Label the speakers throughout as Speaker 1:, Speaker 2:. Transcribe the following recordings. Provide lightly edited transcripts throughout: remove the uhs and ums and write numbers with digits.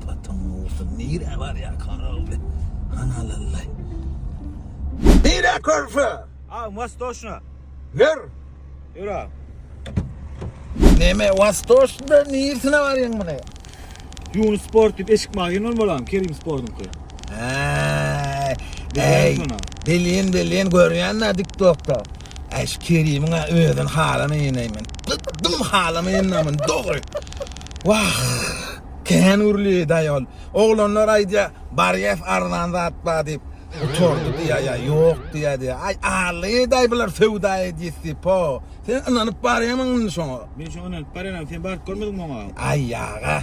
Speaker 1: Patın olsun. Nere var ya kanalı? Analallah. Nere körfü?
Speaker 2: А, восточно.
Speaker 1: Ver.
Speaker 2: Yürü.
Speaker 1: Neme vastoşda niyersine var yan bana?
Speaker 2: Yunus Sport dip eşik magin bolam. Kerim Sport'un koy.
Speaker 1: Ey, bilin görüyen ne TikTok'ta. Eş Kerim'in özün halını yeneymen. Dıdım halını yenemen doğru. Vah, ken urli dayol. Oğlanlar ayca bariyef arlandı atma deyip oturdu diye ya yok diye. Ay ağlı dayılar fevda edisi po. Sen ananıp bariyemin şunu.
Speaker 2: Ben şu an parayla sen bar görmedin mi ama?
Speaker 1: Ay yağa.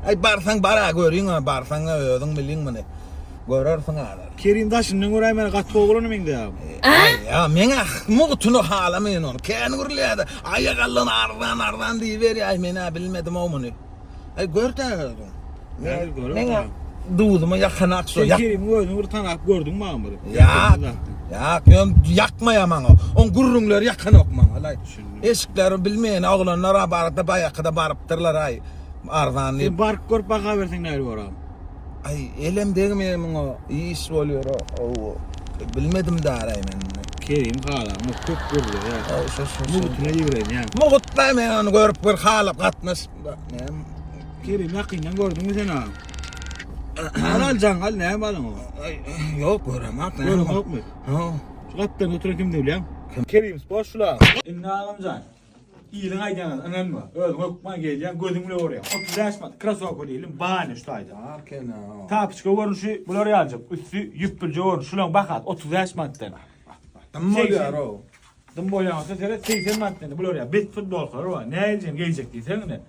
Speaker 1: Ay barsan bara görüyün ha barsan özün bilin mi? Görürsün ağlar.
Speaker 2: Kerim daşının oraya men kat oğlunu mende ya.
Speaker 1: Ay ya mena muğtunu halamayın onu. Ken urliyada ayakallan ardan diyiver ay mena bilmedim o bunu. Ay görte öldüm.
Speaker 2: Ne görüyorum.
Speaker 1: Mena duydum yakınak so
Speaker 2: Sen
Speaker 1: yak.
Speaker 2: Kerim gördün tanap gördün mü amır?
Speaker 1: Ya yakmaya mana. On gurrunlar yakın okman alay. Eşikleri bilmeyen oğlanlar abarada bayakda barıptırlar ay. Ardan
Speaker 2: Sen bar gör baka versen ne var am?
Speaker 1: ay elem degmeyemin o iş oluyor o. Bilmedim de araymen.
Speaker 2: Kerim hala mı çok gördü ya.
Speaker 1: Şu.
Speaker 2: Mutuna yürüyen ya.
Speaker 1: Muğutla men onu görüp bir halap katmış.
Speaker 2: Kerim yakından gördün mü sen ha? Alal cangal ne yapalım o?
Speaker 1: Yok göremek.
Speaker 2: Görüm yok mu?
Speaker 1: Ha.
Speaker 2: Şu kaptan oturan kim diyor lan? Kerim Spor şula. İnne alamcan. İyilin aydanız anan mı? Öyle hukma geleceğim gözüm bile oraya. 30 yaşmadı. Krasovko değilim. Bahane şutaydı.
Speaker 1: Arkena.
Speaker 2: Tapışka görünüşü bunu oraya alacağım. Üstü yüppülce görünüş. Şulan bakat 30 yaş madden.
Speaker 1: Tamam oluyor o.
Speaker 2: Dım boyamasa sene 80 madden. Bu oraya bet futbol var o. Ne edeceğim gelecek diye sen ne?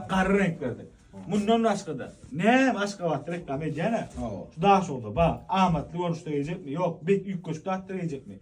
Speaker 2: Karı renklerde. Bundan başka da. Ne başka var reklam edeceğine. Şu daha oldu bak. Ahmetli görünüşte gelecek mi? Yok. Bet yük koşup da attıracak mı?